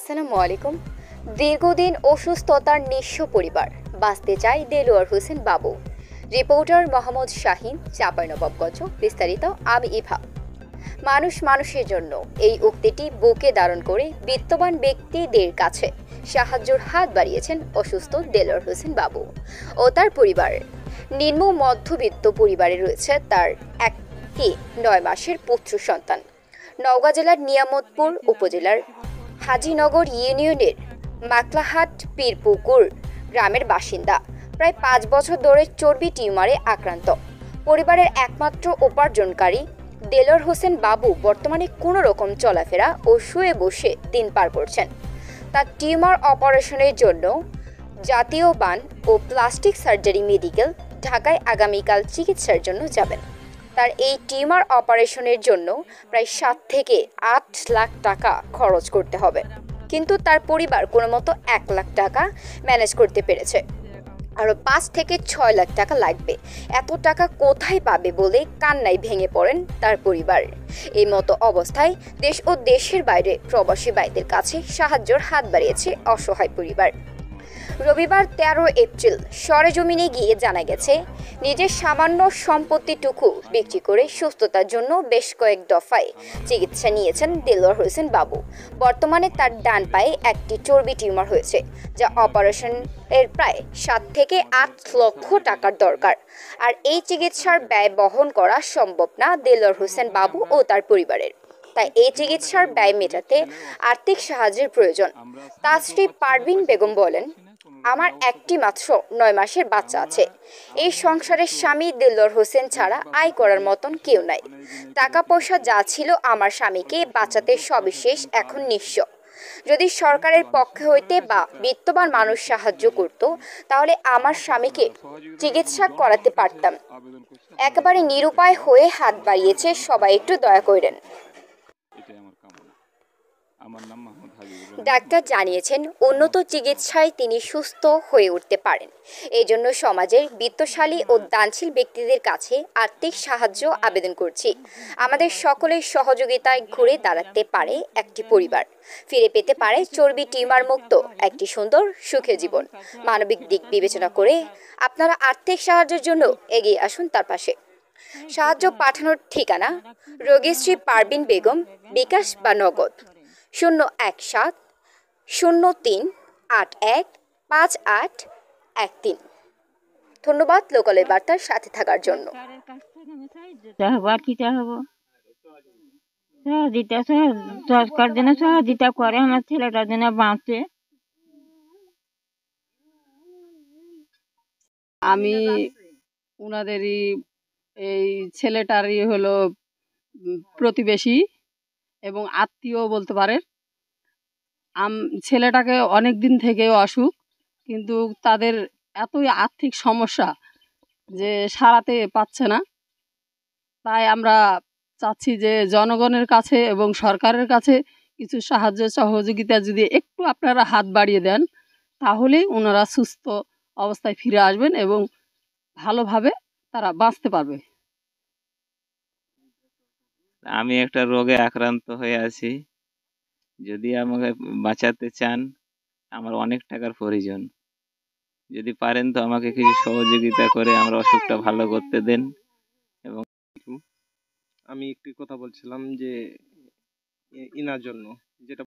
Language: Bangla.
আসসালামু আলাইকুম। দীর্ঘদিন অসুস্থতার নিঃস্ব পরিবার, বাঁচতে চায় দেলোয়ার হোসেন বাবু। রিপোর্টার মোহাম্মদ শাহিন, চাঁপাইনবাবগঞ্জ। বিস্তারিত আমি ইভা। মানুষ মানুষের জন্য, এই উক্তিটি বুকে ধারণ করে বিত্তবান ব্যক্তিদের কাছে সাহায্যের হাত বাড়িয়েছেন অসুস্থ দেলোয়ার হোসেন বাবু ও তার পরিবার। নিম্ন মধ্যবিত্ত পরিবারে রয়েছে তার একটি 9 মাসের পুত্র সন্তান। নওগাঁ জেলার নিয়ামতপুর উপজেলার হাজিনগর ইউনিয়নের মাকলাহাট পীরপুকুর গ্রামের বাসিন্দা। প্রায় 5 বছর ধরে চর্বি টিউমারে আক্রান্ত পরিবারের একমাত্র উপার্জনকারী দেলোয়ার হোসেন বাবু বর্তমানে কোনো রকম চলাফেরা ও শুয়ে বসে দিন পার করছেন। তার টিউমার অপারেশনের জন্য জাতীয় বান ও প্লাস্টিক সার্জারি মেডিকেল ঢাকায় আগামীকাল চিকিৎসার জন্য যাবেন। তার এই টিউমার অপারেশনের জন্য প্রায় 7 থেকে 8 লাখ টাকা খরচ করতে হবে, কিন্তু তার পরিবার কোনো মতো 1 লাখ টাকা ম্যানেজ করতে পেরেছে। আরও 5 থেকে 6 লাখ টাকা লাগবে। এত টাকা কোথায় পাবে বলে কান্নায় ভেঙে পড়েন তার পরিবার। এই মতো অবস্থায় দেশ ও দেশের বাইরে প্রবাসী ভাইদের কাছে সাহায্যের হাত বাড়িয়েছে অসহায় পরিবার। রবিবার 13 এপ্রিল সরেজমিনে গিয়ে জানা গেছে, নিজের সামান্য সম্পত্তিটুকু বিক্রি করে সুস্থতার জন্য বেশ কয়েক দফায় চিকিৎসা নিয়েছেন দেলোয়ার হোসেন বাবু। বর্তমানে তার ডান পায়ে একটি চর্বি টিউমার হয়েছে, যা অপারেশনের প্রায় 7 থেকে 8 লক্ষ টাকার দরকার। আর এই চিকিৎসার ব্যয় বহন করা সম্ভব না দেলোয়ার হোসেন বাবু ও তার পরিবারের। তাই এই চিকিৎসার ব্যয় মেটাতে আর্থিক সাহায্যের প্রয়োজন। তার স্ত্রী পারভিন বেগম বলেন, আমার একটি মাত্র 9 মাসের বাচ্চা আছে। এই সংসারের স্বামী দেলোয়ার হোসেন ছাড়া আয় করার মতন কেউ নাই। টাকা পয়সা যা ছিল আমার স্বামীকে বাঁচাতে সবই শেষ, এখন নিঃস্ব। যদি সরকারের পক্ষে হইতে বা বিত্তবান মানুষ সাহায্য করত, তাহলে আমার স্বামীকে চিকিৎসা করাতে পারতাম। একেবারে নিরুপায় হয়ে হাত বাড়িয়েছে, সবাই একটু দয়া করেন। ডাক্তার জানিয়েছেন, উন্নত চিকিৎসায় তিনি সুস্থ হয়ে উঠতে পারেন। এই জন্য সমাজের বিত্তশালী ও দানশীল ব্যক্তিদের কাছে আর্থিক সাহায্য আবেদন করছি। আমাদের সকলের সহযোগিতায় ঘুরে দাঁড়াতে পারে একটি পরিবার, ফিরে পেতে পারে চর্বি টিউমার মুক্ত একটি সুন্দর সুখের জীবন। মানবিক দিক বিবেচনা করে আপনারা আর্থিক সাহায্যের জন্য এগিয়ে আসুন তার পাশে। সাহায্য পাঠানোর ঠিকানা, রোগী শ্রী পারভিন বেগম, বিকাশ বা নগদ 01703815813। ধন্যবাদ লোকালের বার্তার সাথে থাকার জন্য। সরকার যেন সহযোগিতা করে আমার ছেলেটার জন্য বাঁচে। আমি উনাদেরই এই ছেলেটারই হলো প্রতিবেশী এবং আত্মীয় বলতে পারেন। ছেলেটাকে অনেক দিন থেকে অসুখ, কিন্তু তাদের এতই আর্থিক সমস্যা যে সারাতে পারছে না। তাই আমরা চাচ্ছি যে জনগণের কাছে এবং সরকারের কাছে কিছু সাহায্য সহযোগিতা যদি একটু আপনারা হাত বাড়িয়ে দেন, তাহলেই ওনারা সুস্থ অবস্থায় ফিরে আসবেন এবং ভালোভাবে তারা বাঁচতে পারবে। আমি একটা রোগে আক্রান্ত হয়ে আছি, যদি আমাকে বাঁচাতে চান, আমার অনেক টাকার প্রয়োজন। যদি পারেন তো আমাকে কিছু সহযোগিতা করে আমার অসুখটা ভালো করতে দেন। এবং আমি একটি কথা বলছিলাম যে ইনার জন্য, যেটা